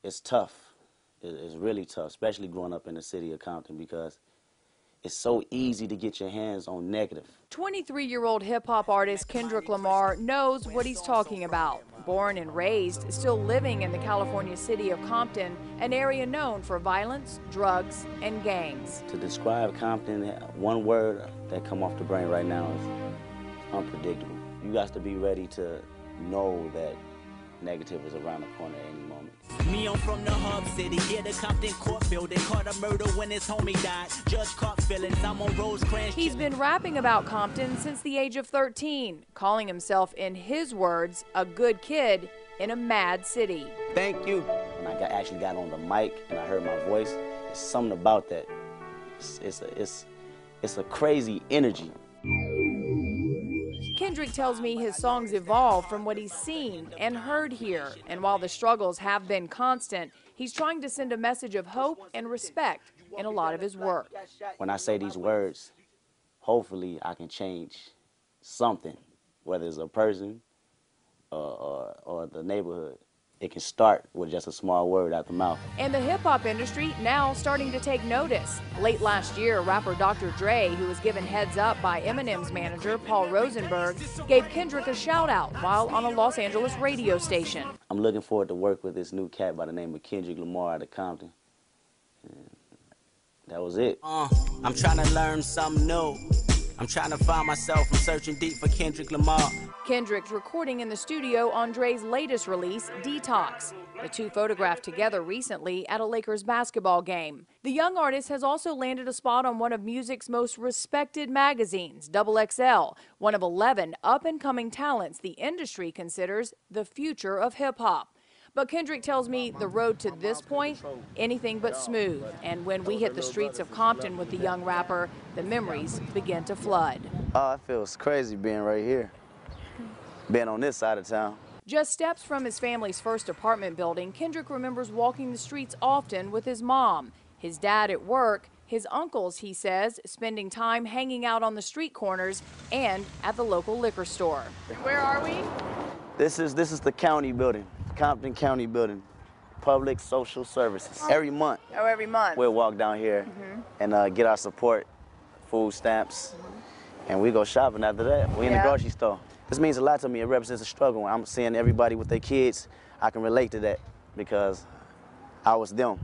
it's tough. It's really tough, especially growing up in the city of Compton, because it's so easy to get your hands on negative. 23-year-old hip-hop artist Kendrick Lamar knows what he's talking about. Born and raised, still living in the California city of Compton, an area known for violence, drugs, and gangs. To describe Compton, one word that come off the brain right now is unpredictable. You got to be ready to know that negative is around the corner at any moment. Me, I'm from the hub city, here the Compton court building. Caught a murder when his homie died. Judge caught feelings, I'm on Rosecrans. He's been rapping about Compton since the age of 13, calling himself, in his words, a good kid in a mad city. Thank you. When I actually got on the mic and I heard my voice, it's something about that. It's a crazy energy. Kendrick tells me his songs evolve from what he's seen and heard here. And while the struggles have been constant, he's trying to send a message of hope and respect in a lot of his work. When I say these words, hopefully I can change something, whether it's a person or the neighborhood. It can start with just a small word out the mouth. And the hip-hop industry now starting to take notice. Late last year, rapper Dr. Dre, who was given heads up by Eminem's manager, Paul Rosenberg, gave Kendrick a shout-out while on a Los Angeles radio station. I'm looking forward to work with this new cat by the name of Kendrick Lamar out of Compton. And that was it. I'm trying to learn something new. I'm trying to find myself. I'm searching deep for Kendrick Lamar. Kendrick's recording in the studio on Dre's latest release, Detox. The two photographed together recently at a Lakers basketball game. The young artist has also landed a spot on one of music's most respected magazines, XXL, one of 11 up-and-coming talents the industry considers the future of hip-hop. But Kendrick tells me the road to this point, anything but smooth. And when we hit the streets of Compton with the young rapper, the memories begin to flood. Oh, it feels crazy being right here, being on this side of town. Just steps from his family's first apartment building, Kendrick remembers walking the streets often with his mom, his dad at work, his uncles, he says, spending time hanging out on the street corners and at the local liquor store. Where are we? This is the county building. Compton County Building, Public Social Services. Every month. Oh, every month. We'll walk down here and get our support, food stamps, and we go shopping after that. We in the grocery store. This means a lot to me. It represents a struggle. I'm seeing everybody with their kids. I can relate to that because I was them.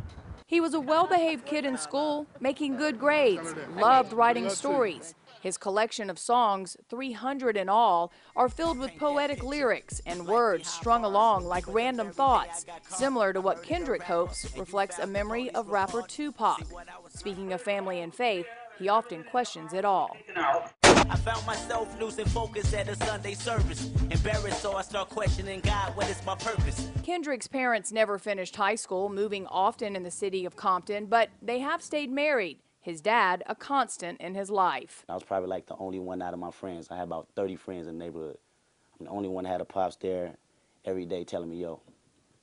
He was a well-behaved kid in school, making good grades, loved writing stories. His collection of songs, 300 in all, are filled with poetic lyrics and words strung along like random thoughts, similar to what Kendrick hopes reflects a memory of rapper Tupac. Speaking of family and faith, he often questions it all. I found myself losing focus at a Sunday service. Embarrassed, so I start questioning God, what is my purpose? Kendrick's parents never finished high school, moving often in the city of Compton, but they have stayed married. His dad, a constant in his life. I was probably like the only one out of my friends. I had about 30 friends in the neighborhood. I'm the only one that had a pops there every day telling me, yo,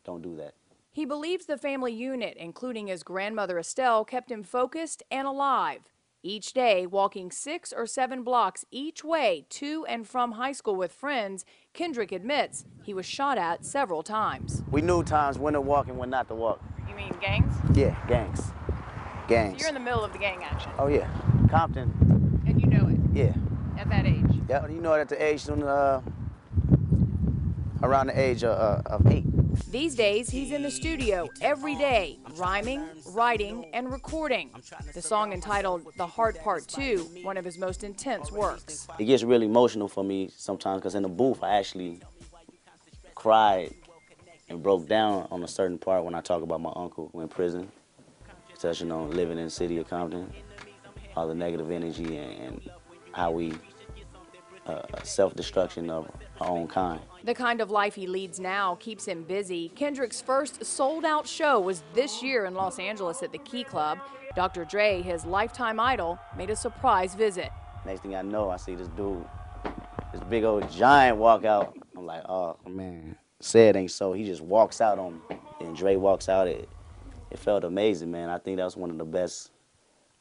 don't do that. He believes the family unit, including his grandmother Estelle, kept him focused and alive. Each day, walking 6 or 7 blocks each way to and from high school with friends, Kendrick admits he was shot at several times. We knew times when to walk and when not to walk. You mean gangs? Yeah, gangs. Gangs. So you're in the middle of the gang action. Oh, yeah. Compton. And you know it? Yeah. At that age? Yeah, you know it at the age, around the age of 8. These days, he's in the studio every day, rhyming, writing, and recording. The song entitled The Hard Part 2, one of his most intense works. It gets really emotional for me sometimes because in the booth, I actually cried and broke down on a certain part when I talk about my uncle in prison. Touching on living in the city of Compton, all the negative energy and how we self-destruction of our own kind. The kind of life he leads now keeps him busy. Kendrick's first sold-out show was this year in Los Angeles at the Key Club. Dr. Dre, his lifetime idol, made a surprise visit. Next thing I know, I see this dude, this big old giant walk out. I'm like, oh man, said ain't so. He just walks out on me, and Dre walks out. It felt amazing, man. I think that was one of the best,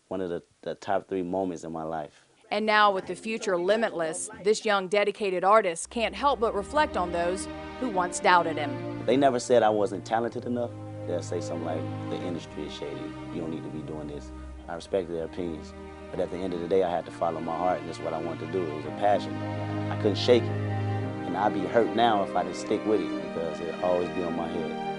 one of the top 3 moments in my life. And now with the future limitless, this young dedicated artist can't help but reflect on those who once doubted him. They never said I wasn't talented enough. they'll say something like, the industry is shady, you don't need to be doing this. I respect their opinions, but at the end of the day, I had to follow my heart, and that's what I wanted to do. It was a passion. I couldn't shake it, and I'd be hurt now if I didn't stick with it, because it'd always be on my head.